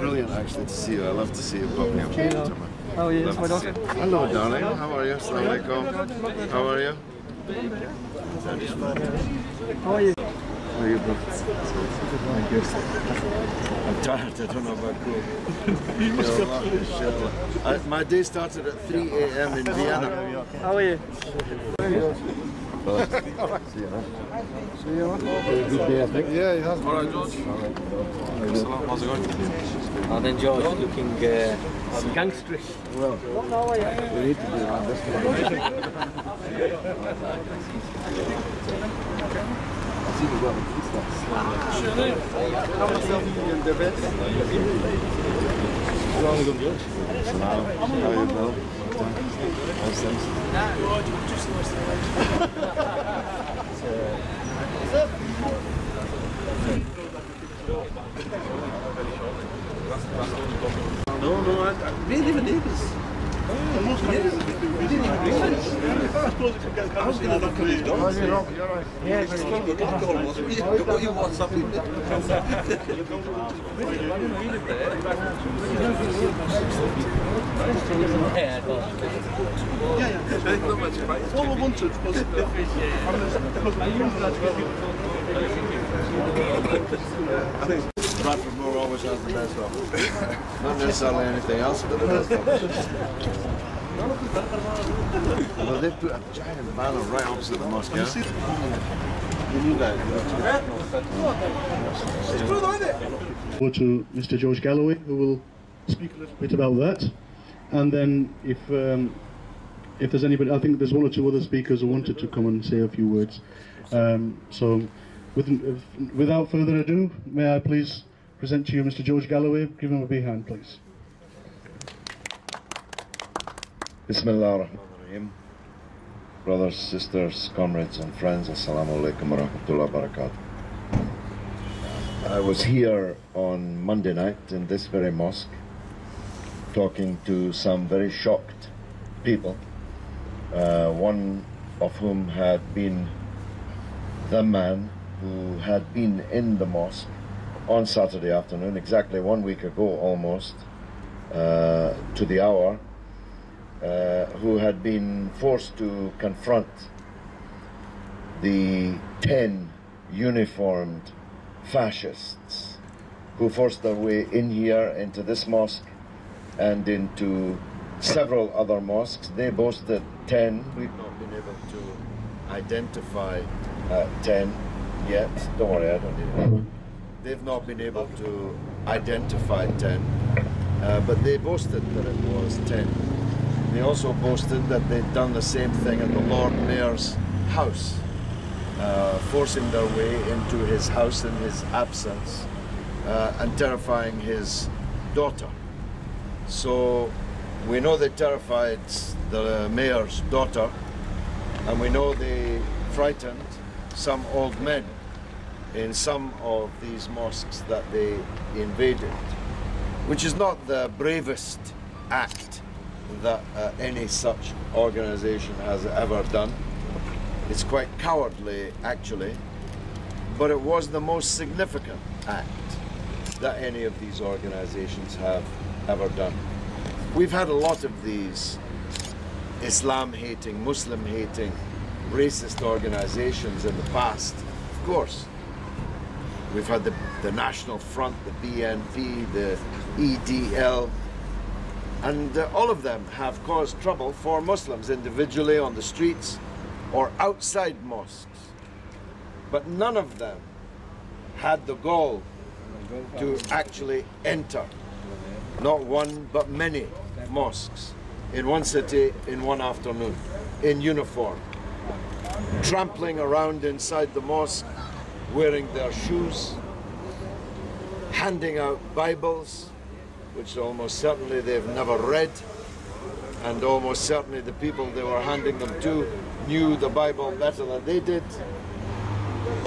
brilliant actually to see you. I love to see you popping up here. Oh yeah, that's my daughter. Hello darling, how are you? Assalamu alaikum. How are you? How are you? How are you, bro? Thank you. I'm tired, I don't know about cool. My day started at 3 a.m. in Vienna. How are you? See you, man. See you, man. Good day, I think. Yeah, it has been. Alright, George. How's it going? And then George looking gangsterish. Well, we need to do that this time. I see we've got the police there. Salam. How are you, Bill? How's things? No, we didn't even need this. We didn't even realise. I suppose it could get kind of in and knock on his door. You're right. Yeah, it's got to call him. What you WhatsApp him? All we wanted was I think Bradford Moor always has the best of it. Not necessarily anything else, but the best of it. Well, they've put a giant banner right opposite the mosque, yeah? Over to Mr. George Galloway, who will speak a little bit about that. And then if there's anybody, I think there's one or two other speakers who wanted to come and say a few words. So without further ado, may I please present to you Mr. George Galloway. Give him a big hand, please. Bismillah ar-Rahman ar-Rahim. Brothers, sisters, comrades and friends, Assalamu alaikum wa rahmatullahi wa barakatuh. I was here on Monday night in this very mosque talking to some very shocked people, one of whom had been the man who had been in the mosque on Saturday afternoon, exactly 1 week ago almost, to the hour, who had been forced to confront the 10 uniformed fascists who forced their way in here into this mosque and into several other mosques. They boasted 10. We've not been able to identify 10 yet. Don't worry, I don't need it. They've not been able to identify 10, but they boasted that it was 10. They also boasted that they'd done the same thing at the Lord Mayor's house, forcing their way into his house in his absence and terrifying his daughter. So we know they terrified the mayor's daughter, and we know they frightened some old men in some of these mosques that they invaded, which is not the bravest act that any such organization has ever done. It's quite cowardly, actually, but it was the most significant act that any of these organizations have ever done. We've had a lot of these Islam-hating, Muslim-hating, racist organizations in the past, of course. We've had the National Front, the BNP, the EDL, and all of them have caused trouble for Muslims individually on the streets or outside mosques. But none of them had the gall to actually enter, not one but many mosques in one city in one afternoon, in uniform, trampling around inside the mosque, wearing their shoes, handing out Bibles, which almost certainly they've never read, and almost certainly the people they were handing them to knew the Bible better than they did,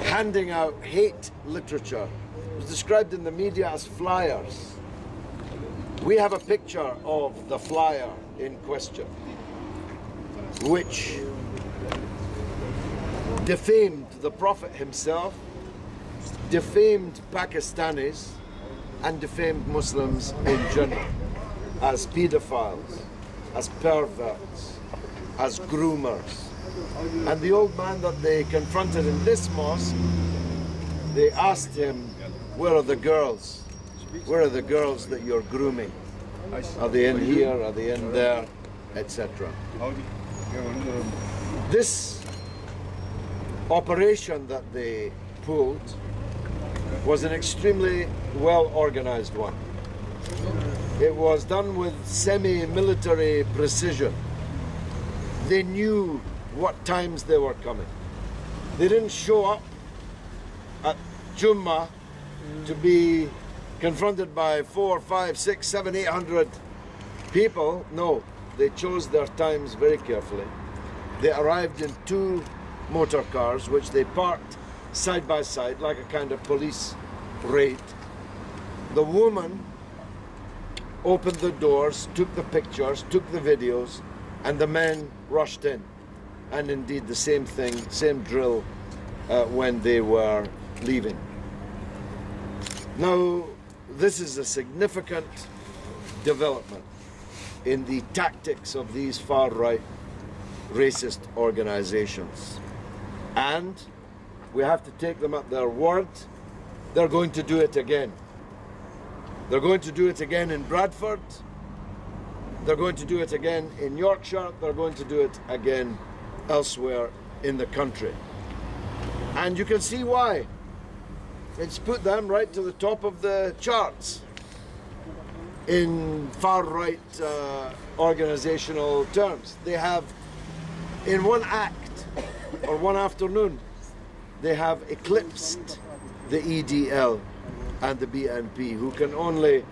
handing out hate literature. It was described in the media as flyers. We have a picture of the flyer in question, which defamed the Prophet himself, defamed Pakistanis, and defamed Muslims in general as pedophiles, as perverts, as groomers. And the old man that they confronted in this mosque, they asked him, where are the girls? Where are the girls that you're grooming? Are they in here? Are they in there? Etc. This operation that they pulled was an extremely well organized one. It was done with semi-military precision. They knew what times they were coming. They didn't show up at Jummah to be confronted by 4, 5, 6, 7, 800 people. No, they chose their times very carefully. They arrived in 2 motor cars, which they parked side by side like a kind of police raid. The woman opened the doors, took the pictures, took the videos, and the men rushed in. And indeed the same thing, same drill when they were leaving. Now, this is a significant development in the tactics of these far-right racist organizations. And we have to take them at their word. They're going to do it again. They're going to do it again in Bradford. They're going to do it again in Yorkshire. They're going to do it again elsewhere in the country. And you can see why. It's put them right to the top of the charts in far-right organizational terms. They have, in one act or one afternoon, they have eclipsed the EDL and the BNP, who can only,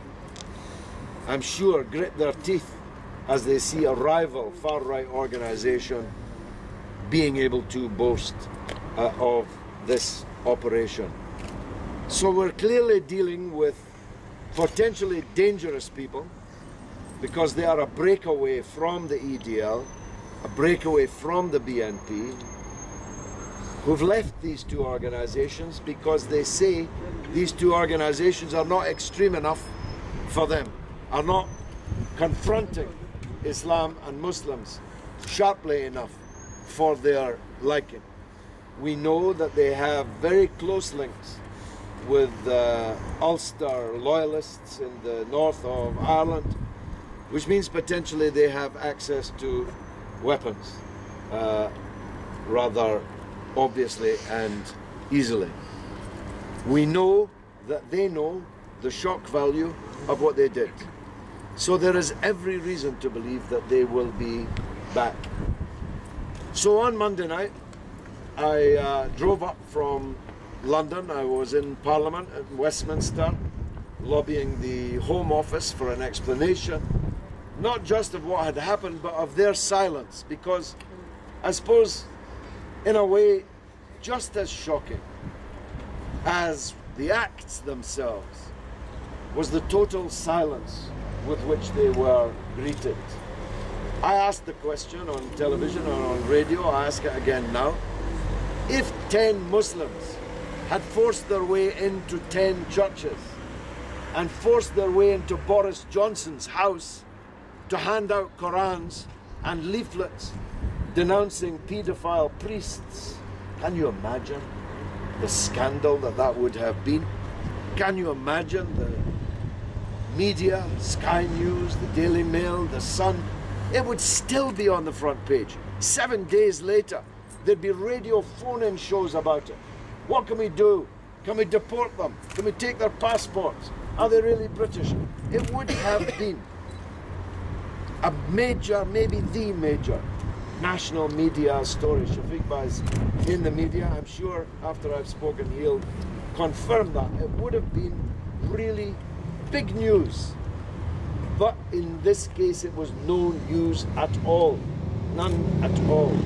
I'm sure, grit their teeth as they see a rival far-right organization being able to boast of this operation. So we're clearly dealing with potentially dangerous people because they are a breakaway from the EDL, a breakaway from the BNP, who've left these 2 organizations because they say these 2 organizations are not extreme enough for them, are not confronting Islam and Muslims sharply enough for their liking. We know that they have very close links with Ulster loyalists in the north of Ireland, which means potentially they have access to weapons rather obviously and easily. We know that they know the shock value of what they did. So there is every reason to believe that they will be back. So on Monday night, I drove up from London. I was in Parliament at Westminster, lobbying the Home Office for an explanation, not just of what had happened, but of their silence, because I suppose, in a way, just as shocking as the acts themselves was the total silence with which they were greeted. I asked the question on television or on radio, I ask it again now. If 10 Muslims had forced their way into 10 churches and forced their way into Boris Johnson's house to hand out Qurans and leaflets denouncing paedophile priests, can you imagine the scandal that that would have been? Can you imagine the media, Sky News, the Daily Mail, the Sun? It would still be on the front page. 7 days later, there'd be radio phone-in shows about it. What can we do? Can we deport them? Can we take their passports? Are they really British? It would have been a major, maybe the major, national media story. Shafiq Bai's in the media. I'm sure after I've spoken he'll confirm that. It would have been really big news. But in this case it was no news at all. None at all.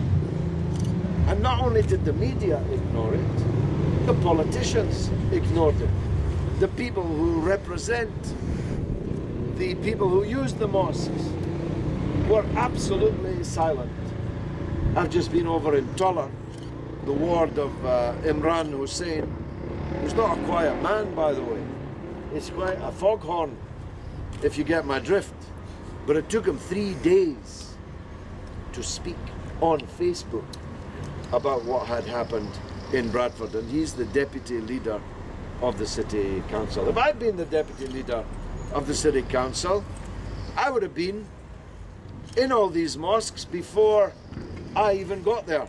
And not only did the media ignore it, the politicians ignored it. The people who represent the people who use the mosques were absolutely silent. I've just been over in Toller, the ward of Imran Hussein, who's not a quiet man, by the way. It's quite a foghorn, if you get my drift. But it took him 3 days to speak on Facebook about what had happened in Bradford, and he's the deputy leader of the city council. If I'd been the deputy leader of the city council, I would have been in all these mosques before I even got there.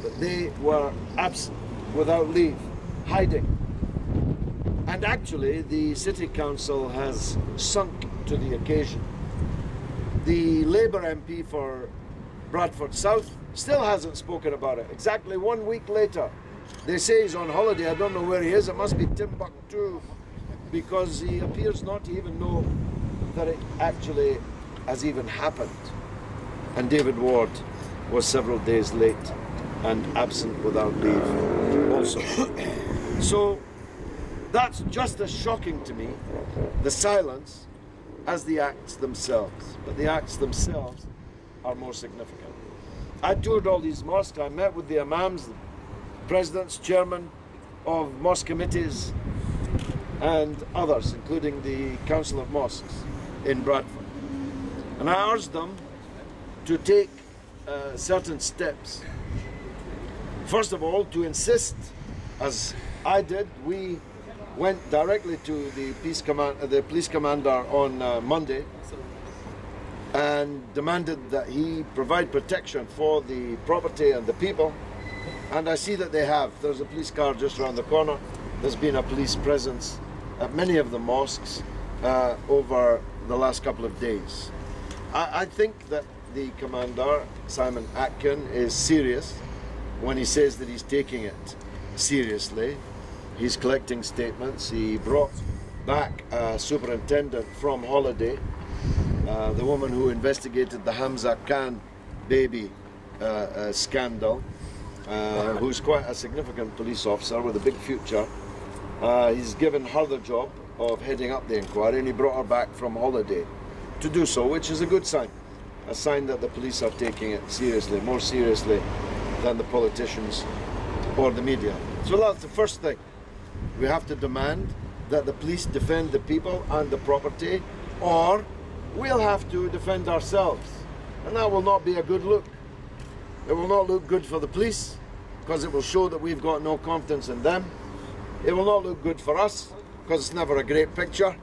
But they were absent, without leave, hiding. And actually, the city council has sunk to the occasion. The Labour MP for Bradford South still hasn't spoken about it. Exactly 1 week later, they say he's on holiday. I don't know where he is. It must be Timbuktu, because he appears not to even know that it actually has even happened. And David Ward was several days late and absent without leave also. So that's just as shocking to me, the silence, as the acts themselves. But the acts themselves are more significant. I toured all these mosques. I met with the imams, the presidents, chairmen of mosque committees, and others, including the Council of Mosques in Bradford. And I urged them to take certain steps. First of all, to insist, as I did. We went directly to the police commander on Monday and demanded that he provide protection for the property and the people. And I see that they have. There's a police car just around the corner. There's been a police presence at many of the mosques over the last couple of days. I think that the commander, Simon Atkin, is serious when he says that he's taking it seriously. He's collecting statements. He brought back a superintendent from holiday, the woman who investigated the Hamza Khan baby scandal, who's quite a significant police officer with a big future. He's given her the job of heading up the inquiry, and he brought her back from holiday to do so, which is a good sign. A sign that the police are taking it seriously, more seriously than the politicians or the media. So that's the first thing. We have to demand that the police defend the people and the property, or we'll have to defend ourselves. And that will not be a good look. It will not look good for the police, because it will show that we've got no confidence in them. It will not look good for us, because it's never a great picture.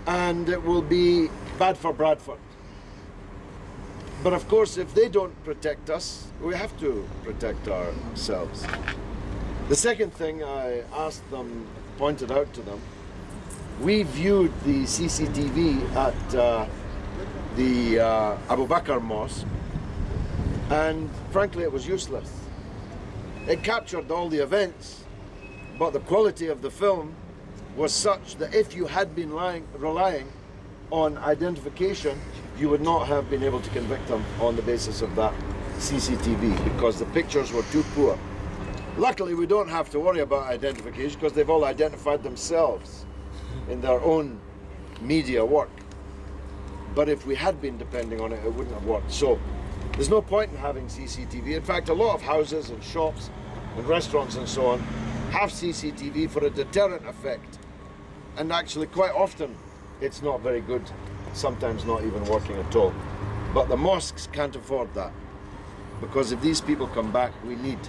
And it will be bad for Bradford. But of course, if they don't protect us, we have to protect ourselves. The second thing I asked them, pointed out to them, we viewed the CCTV at the Abu Bakr Mosque, and frankly it was useless. It captured all the events, but the quality of the film was such that if you had been relying on identification, you would not have been able to convict them on the basis of that CCTV, because the pictures were too poor. Luckily, we don't have to worry about identification, because they've all identified themselves in their own media work. But if we had been depending on it, it wouldn't have worked. So there's no point in having CCTV. In fact, a lot of houses and shops and restaurants and so on have CCTV for a deterrent effect. And actually, quite often, it's not very good, sometimes not even working at all. But the mosques can't afford that, because if these people come back, we need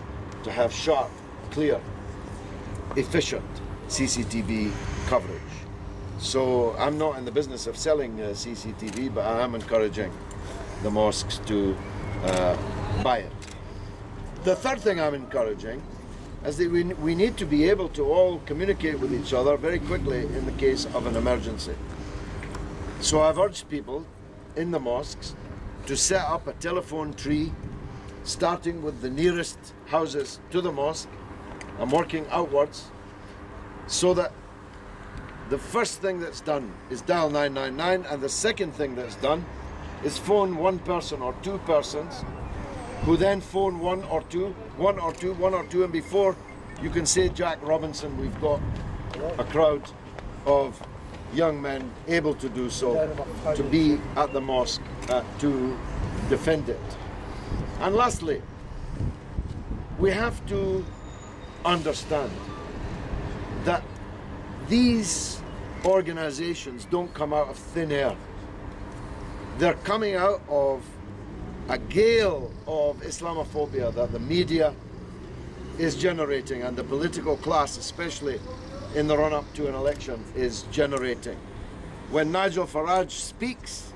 to have sharp, clear, efficient CCTV coverage. So I'm not in the business of selling CCTV, but I am encouraging the mosques to buy it. The third thing I'm encouraging is that we need to be able to all communicate with each other very quickly in the case of an emergency. So I've urged people in the mosques to set up a telephone tree, starting with the nearest houses to the mosque and working outwards, so that the first thing that's done is dial 999, and the second thing that's done is phone one person or two persons, who then phone one or two, and before you can say Jack Robinson, we've got a crowd of young men able to do so, to be at the mosque to defend it. And lastly, we have to understand that these organizations don't come out of thin air. They're coming out of a gale of Islamophobia that the media is generating, and the political class, especially in the run-up to an election, is generating. When Nigel Farage speaks,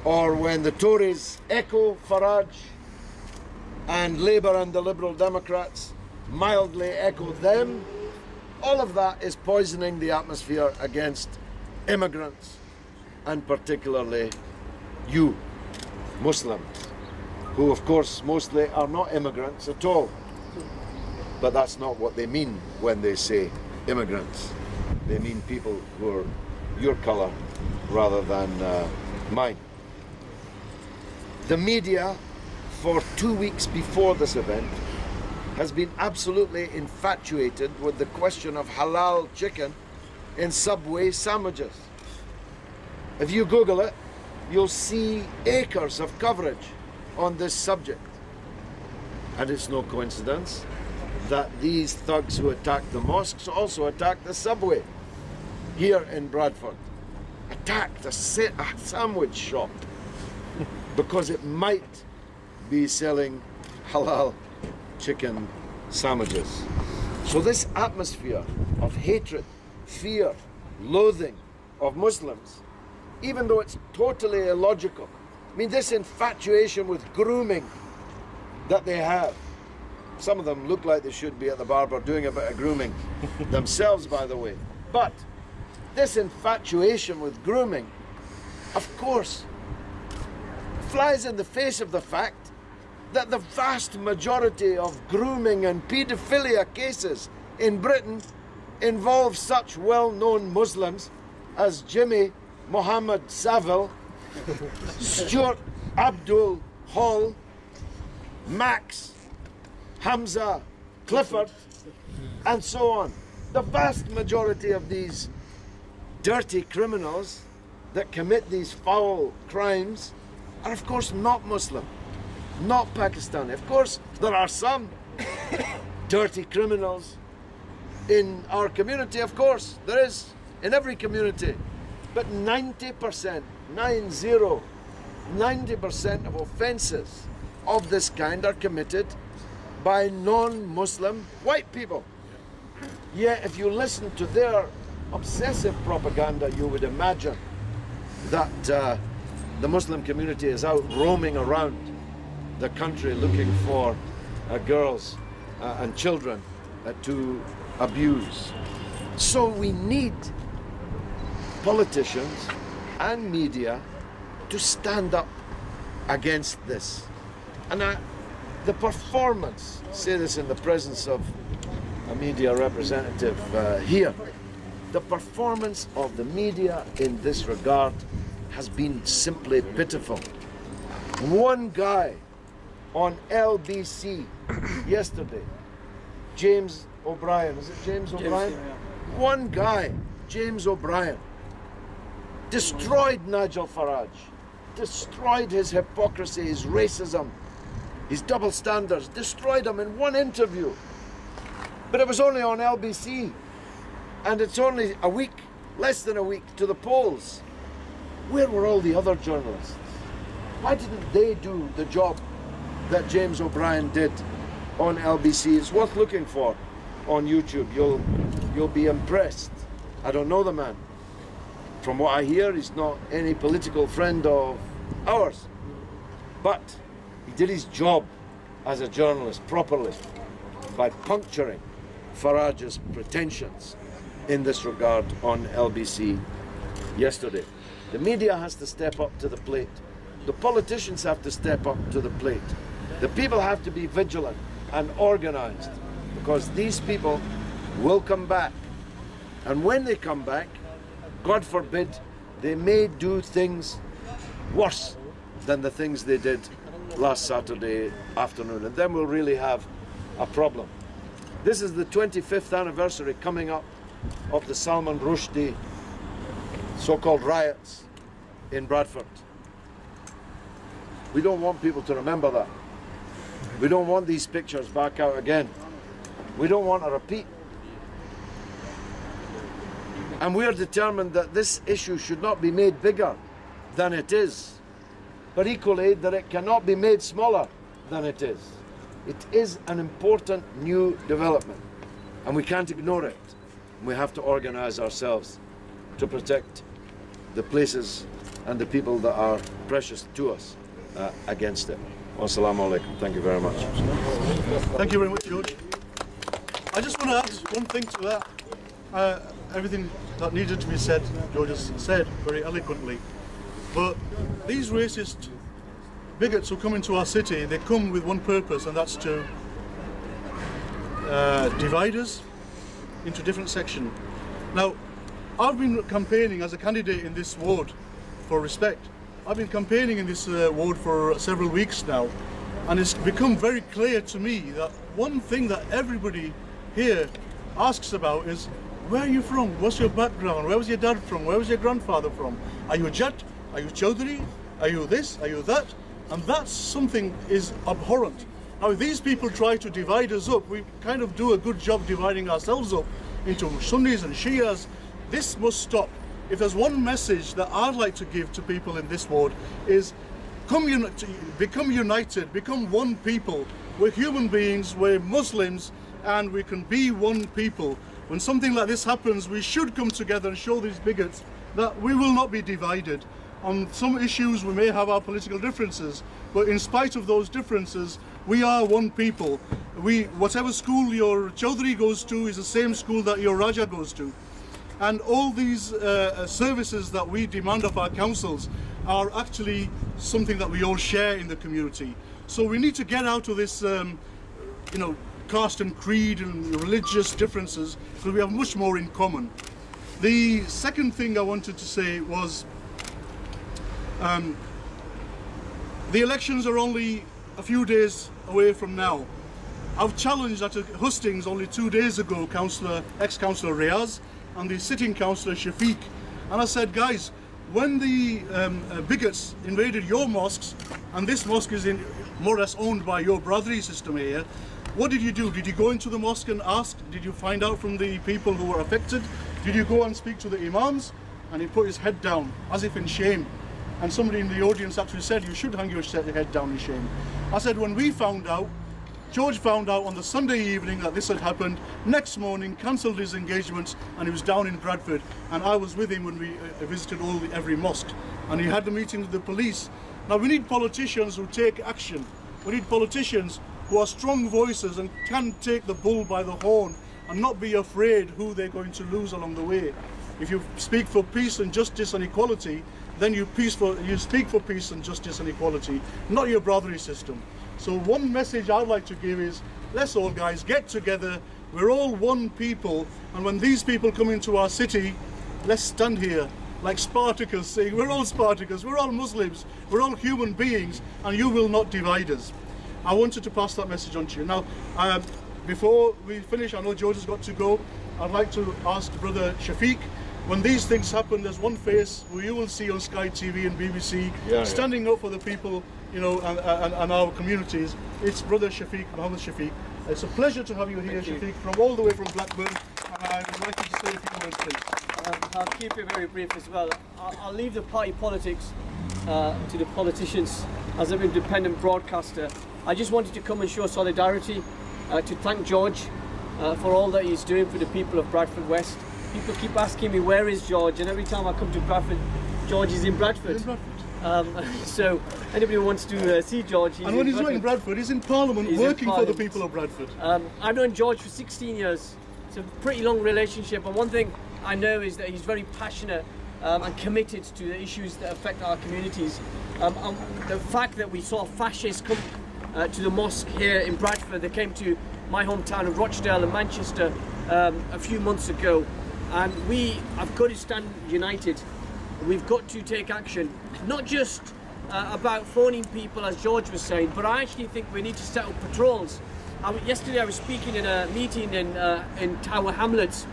or when the Tories echo Farage, and Labour and the Liberal Democrats mildly echo them, all of that is poisoning the atmosphere against immigrants, and particularly you, Muslims, who of course mostly are not immigrants at all. But that's not what they mean when they say immigrants. They mean people who are your colour rather than mine. The media, for 2 weeks before this event, has been absolutely infatuated with the question of halal chicken in Subway sandwiches. If you Google it, you'll see acres of coverage on this subject. And it's no coincidence that these thugs who attacked the mosques also attacked the Subway here in Bradford. Attacked a sandwich shop because it might be selling halal chicken sandwiches. So this atmosphere of hatred, fear, loathing of Muslims, even though it's totally illogical, I mean, this infatuation with grooming that they have. Some of them look like they should be at the barber doing a bit of grooming themselves, by the way. But this infatuation with grooming, of course, flies in the face of the fact that the vast majority of grooming and paedophilia cases in Britain involve such well-known Muslims as Jimmy Mohammed Saville, Stuart Abdul Hall, Max, Hamza, Clifford, and so on. The vast majority of these dirty criminals that commit these foul crimes are of course not Muslim, not Pakistani. Of course there are some dirty criminals in our community, of course there is, in every community, but 90%, 90% of offences of this kind are committed by non-Muslim white people. Yet if you listen to their obsessive propaganda, you would imagine that the Muslim community is out roaming around the country looking for girls and children to abuse. So we need politicians and media to stand up against this. And the performance, say this in the presence of a media representative here, the performance of the media in this regard has been simply pitiful. One guy on LBC yesterday, James O'Brien, is it James O'Brien? One guy, James O'Brien, destroyed Nigel Farage, destroyed his hypocrisy, his racism, his double standards, destroyed him in one interview. But it was only on LBC, and it's only a week, less than a week to the polls. Where were all the other journalists? Why didn't they do the job that James O'Brien did on LBC? It's worth looking for on YouTube. You'll be impressed. I don't know the man. From what I hear, he's not any political friend of ours. But he did his job as a journalist properly by puncturing Farage's pretensions in this regard on LBC yesterday. The media has to step up to the plate. The politicians have to step up to the plate. The people have to be vigilant and organised, because these people will come back. And when they come back, God forbid, they may do things worse than the things they did last Saturday afternoon, and then we'll really have a problem. This is the 25th anniversary coming up of the Salman Rushdie so-called riots in Bradford. We don't want people to remember that. We don't want these pictures back out again. We don't want a repeat. And we are determined that this issue should not be made bigger than it is, but equally that it cannot be made smaller than it is. It is an important new development, and we can't ignore it. We have to organise ourselves to protect the places and the people that are precious to us against it. Wassalamu alaikum. Thank you very much. Thank you very much, George. I just want to add one thing to that. Everything that needed to be said, George has said very eloquently. But these racist bigots who come into our city, they come with one purpose, and that's to divide us into different sections. Now, I've been campaigning as a candidate in this ward for respect. I've been campaigning in this ward for several weeks now, and it's become very clear to me that one thing that everybody here asks about is, where are you from? What's your background? Where was your dad from? Where was your grandfather from? Are you a Jat? Are you Chaudhry? Are you this? Are you that? And that's something is abhorrent. Now, if these people try to divide us up, we kind of do a good job dividing ourselves up into Sunnis and Shias. This must stop. If there's one message that I'd like to give to people in this ward is, become united, become one people. We're human beings, we're Muslims, and we can be one people. When something like this happens, we should come together and show these bigots that we will not be divided. On some issues we may have our political differences, but in spite of those differences, we are one people. Whatever school your Chaudhry goes to is the same school that your Raja goes to. And all these services that we demand of our councils are actually something that we all share in the community. So we need to get out of this, caste and creed and religious differences, because we have much more in common. The second thing I wanted to say was, the elections are only a few days away from now. I've challenged at hustings only 2 days ago ex-councillor Riaz and the sitting councillor Shafiq, and I said, guys, when the bigots invaded your mosques, and this mosque is more or less owned by your brotherly system here, what did you do? Did you go into the mosque and ask? Did you find out from the people who were affected? Did you go and speak to the imams? And he put his head down as if in shame. And somebody in the audience actually said, you should hang your head down in shame. I said, when we found out, George found out on the Sunday evening that this had happened, next morning cancelled his engagements, and he was down in Bradford, and I was with him when we visited every mosque, and he had the meeting with the police. Now we need politicians who take action. We need politicians who are strong voices and can take the bull by the horn and not be afraid who they're going to lose along the way. If you speak for peace and justice and equality, then you speak for peace and justice and equality, not your brotherly system. So one message I'd like to give is, let's all guys get together, we're all one people, and when these people come into our city, let's stand here like Spartacus saying, we're all Spartacus, we're all Muslims, we're all human beings, and you will not divide us. I wanted to pass that message on to you. Now, before we finish, I know George has got to go, I'd like to ask Brother Shafiq, when these things happen, there's one face who you will see on Sky TV and BBC standing up for the people, and our communities. It's Brother Shafiq, Mohammed Shafiq. It's a pleasure to have you here, Shafiq, from all the way from Blackburn, and I would like you to say a few words, please. I'll keep it very brief as well. I'll leave the party politics to the politicians as an independent broadcaster. I just wanted to come and show solidarity, to thank George for all that he's doing for the people of Bradford West. People keep asking me, where is George? And every time I come to Bradford, George is in Bradford. So anybody who wants to see George, he's and when he's not in Bradford, he's in Parliament, working for the people of Bradford. I've known George for 16 years. It's a pretty long relationship, and one thing I know is that he's very passionate and committed to the issues that affect our communities. The fact that we saw fascists come to the mosque here in Bradford, they came to my hometown of Rochdale and Manchester a few months ago, and we have got to stand united. We've got to take action, not just about phoning people, as George was saying, but I actually think we need to set up patrols. Yesterday I was speaking in a meeting in Tower Hamlets.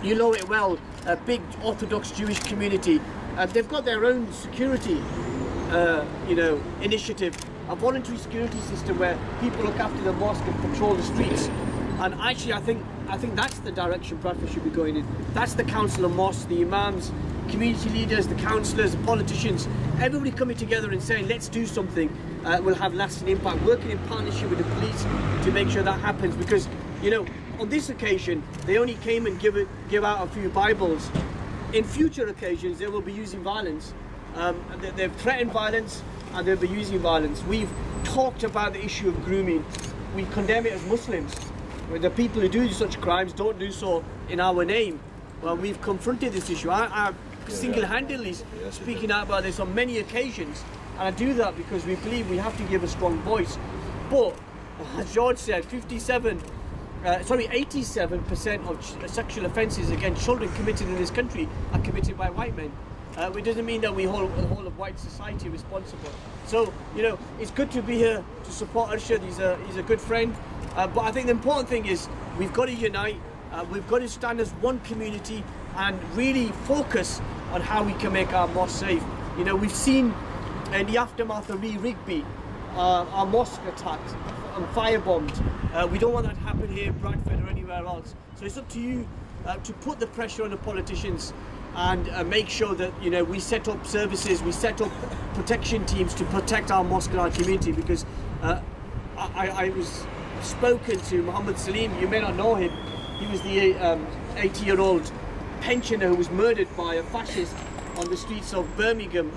You know it well, a big Orthodox Jewish community. They've got their own security initiative, a voluntary security system where people look after the mosque and patrol the streets. And actually, I think that's the direction Bradford should be going in. That's the council of mosques, the imams, community leaders, the councillors, the politicians, everybody coming together and saying, let's do something, will have lasting impact, working in partnership with the police to make sure that happens. Because, you know, on this occasion, they only came and give out a few Bibles. In future occasions, they will be using violence. They've threatened violence and they'll be using violence. We've talked about the issue of grooming. We condemn it as Muslims. The people who do such crimes don't do so in our name. Well, we've confronted this issue. I'm single-handedly speaking out about this on many occasions, and I do that because we believe we have to give a strong voice. But as George said, 87% of sexual offences against children committed in this country are committed by white men. It doesn't mean that we hold the whole of white society responsible. So, you know, it's good to be here to support Arshad. He's a good friend. But I think the important thing is we've got to unite. We've got to stand as one community and really focus on how we can make our mosque safe. You know, we've seen in the aftermath of Rigby, our mosque attacked and firebombed. We don't want that to happen here in Bradford or anywhere else. So it's up to you to put the pressure on the politicians and make sure that, you know, we set up services, we set up protection teams to protect our mosque and our community. Because I was spoken to Mohammed Salim. You may not know him. He was the 80-year-old pensioner who was murdered by a fascist on the streets of Birmingham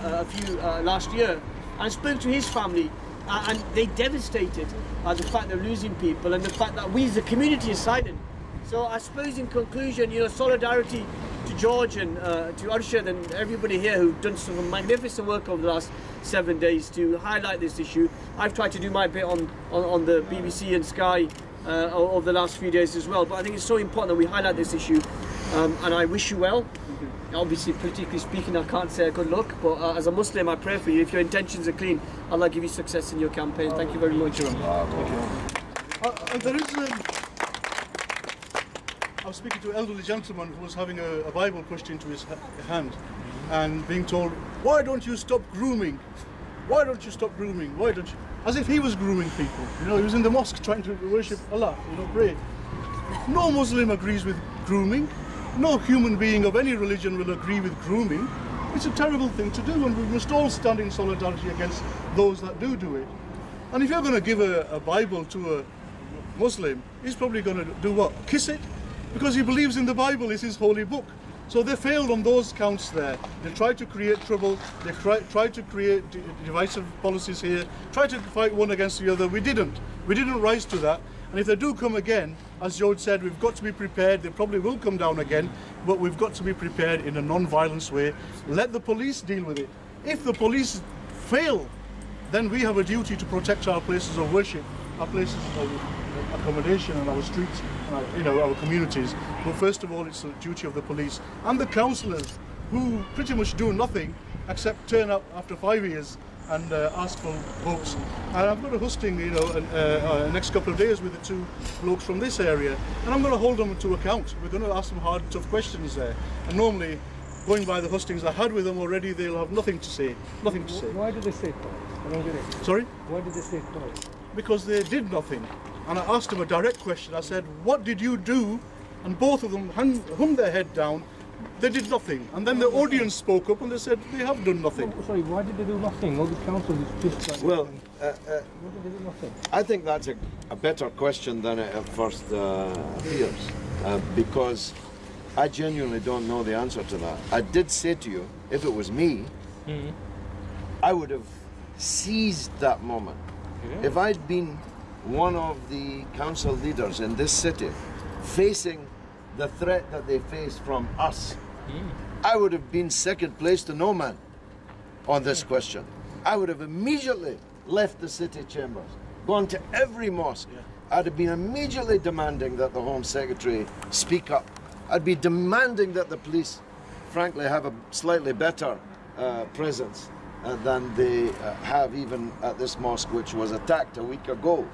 last year. And I spoke to his family, and they devastated the fact they're losing people and the fact that we as a community are silent. So I suppose in conclusion, you know, solidarity to George and to Arshad and everybody here who've done some magnificent work over the last 7 days to highlight this issue. I've tried to do my bit on the BBC and Sky over the last few days as well, but I think it's so important that we highlight this issue, and I wish you well. Obviously, politically speaking, I can't say good luck, but as a Muslim, I pray for you. If your intentions are clean, Allah give you success in your campaign. Thank you very much. There is I was speaking to an elderly gentleman who was having a Bible pushed into his hand and being told, why don't you stop grooming? Why don't you stop grooming? Why don't you? As if he was grooming people. You know, he was in the mosque trying to worship Allah, you know, pray. No Muslim agrees with grooming. No human being of any religion will agree with grooming. It's a terrible thing to do, and we must all stand in solidarity against those that do it. And if you're going to give a Bible to a Muslim, he's probably going to do what? Kiss it? Because he believes in the Bible, it's his holy book. So they failed on those counts there. They tried to create trouble, they tried to create divisive policies here, tried to fight one against the other. We didn't rise to that. And if they do come again, as George said, we've got to be prepared. They probably will come down again, but we've got to be prepared in a non-violence way. Let the police deal with it. If the police fail, then we have a duty to protect our places of worship, our places of accommodation and our streets, and our communities. But first of all, it's the duty of the police and the councillors, who pretty much do nothing except turn up after 5 years and ask for votes. And I've got a hosting, next couple of days with the two blokes from this area, and I'm going to hold them to account. We're going to ask them hard, tough questions there. And normally, going by the hostings I had with them already, they'll have nothing to say. Nothing to say. Why did they say twice? I don't get it. Sorry? Why did they say twice? Because they did nothing. And I asked them a direct question. I said, what did you do? And both of them hummed their head down. They did nothing. And then the audience spoke up and they said they have done nothing. Oh, sorry, why did they do nothing? All the council is just like... Well, why did they do nothing? I think that's a better question than it at first appears, because I genuinely don't know the answer to that. I did say to you, if it was me, I would have seized that moment. Yeah. If I'd been one of the council leaders in this city facing the threat that they face from us, I would have been second place to no man on this question. I would have immediately left the city chambers, gone to every mosque. I'd have been immediately demanding that the Home Secretary speak up. I'd be demanding that the police, frankly, have a slightly better presence than they have even at this mosque, which was attacked a week ago.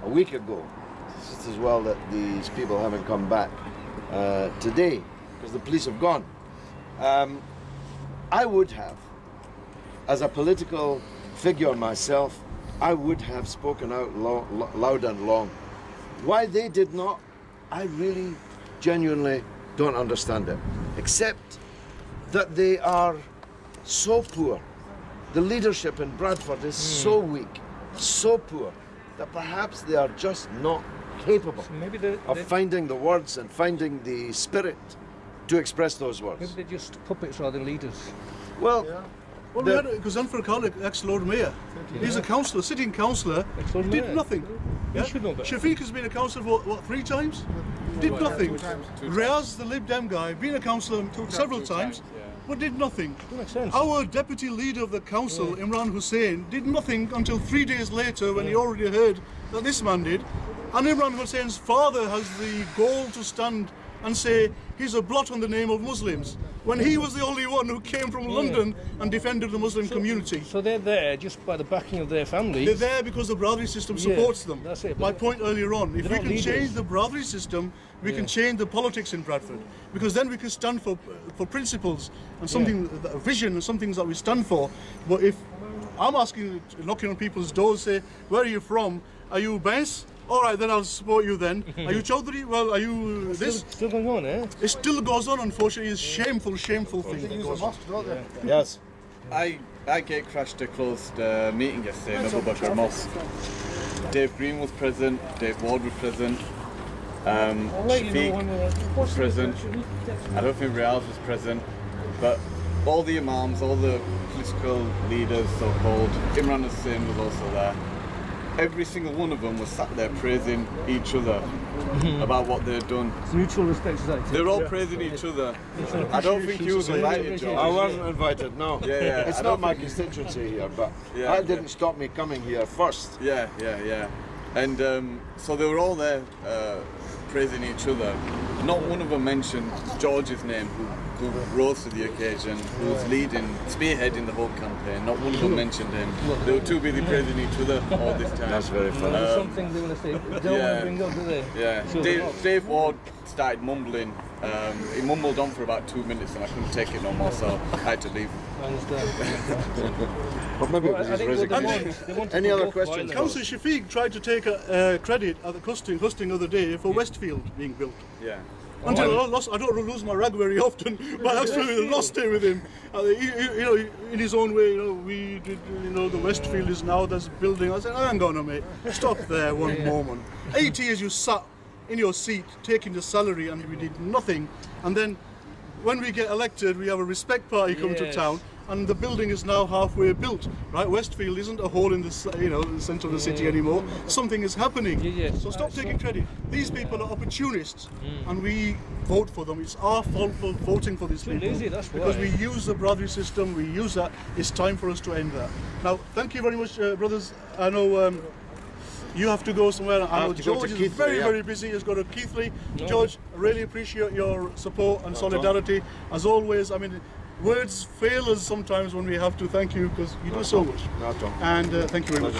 It's just as well that these people haven't come back today, because the police have gone. I would have, as a political figure myself, I would have spoken out loud and long. Why they did not, I really genuinely don't understand it, except that they are so poor. The leadership in Bradford is so weak, so poor, that perhaps they are just not capable of finding the words and finding the spirit to express those words. Maybe they're just puppets rather than leaders. Well, Well, we had Gazanfar Khalid, ex-Lord Mayor. He's a councillor, sitting councillor, did nothing. Yeah? Shafiq has been a councillor for, what, 3 times? Did nothing. Riaz, the Lib Dem guy, been a councillor several times, but did nothing. Makes sense. Our deputy leader of the council, Imran Hussain, did nothing until 3 days later when he already heard that this man did. And Imran Hussein's father has the gall to stand and say he's a blot on the name of Muslims, when he was the only one who came from London and defended the Muslim community. So they're there just by the backing of their families. They're there because the brotherly system supports them. That's it. My point earlier on, if we can leaders. change the brotherly system, we can change the politics in Bradford, because then we can stand for principles and something, a vision and some things that we stand for. But if I'm asking, knocking on people's doors, say, where are you from? Are you Bais? All right, then I'll support you then. Are you Chaudhry? Well, are you this? Still going on, eh? It still goes on, unfortunately. It's shameful, shameful thing. They use a mosque, don't they? yes. I gate crashed a closed meeting yesterday in Abu Bakr Mosque. Dave Green was present, Dave Ward was present, Shafiq was present, I don't think Riaz was present, but all the imams, all the political leaders so-called, Imran Hussain was also there. Every single one of them was sat there praising each other about what they'd done. Mutual respect society. They're all praising each other. I don't think you was invited, George. I wasn't invited, no. Yeah. It's not my constituency here, but that didn't stop me coming here first. Yeah. And so they were all there praising each other. Not one of them mentioned George's name, who rose to the occasion, who was leading, spearheading the whole campaign. Not one of them mentioned him. They were too busy praising each other all this time. That's very funny. There's something they want to say. They don't want to bring up, do they? Yeah. Dave Ward started mumbling. He mumbled on for about 2 minutes and I couldn't take it no more, so I had to leave. I understand. But maybe it was his resignation. Any other questions? Councillor Shafiq tried to take credit at the hosting of the day for Westfield being built. Yeah. Until I don't lose my rag very often, but I actually lost it with him. In his own way, we did, the Westfield is now this building. I said, hang on, mate, stop there one moment. 8 years you sat in your seat taking the salary and we did nothing. And then when we get elected, we have a respect party come to town. And the building is now halfway built, right? Westfield isn't a hole in the the centre of the city anymore. Something is happening. So stop taking credit. These people are opportunists, and we vote for them. It's our fault for voting for these people because we use the brotherly system. We use that. It's time for us to end that. Now, thank you very much, brothers. I know. You have to go somewhere. I know George is very busy. He's got a Keithley. George, I really appreciate your support and solidarity. As always, I mean, words fail us sometimes when we have to thank you because you do so much. And thank you very much.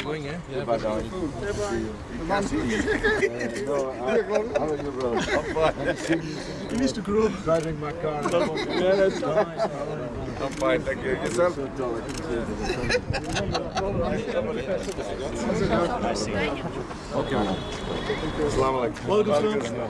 Going, eh? Goodbye, darling. He needs to grow. Driving my car. Yeah, that's nice. I'm fine, thank you. Yourself? Okay. Assalamu alaikum. Welcome, sir.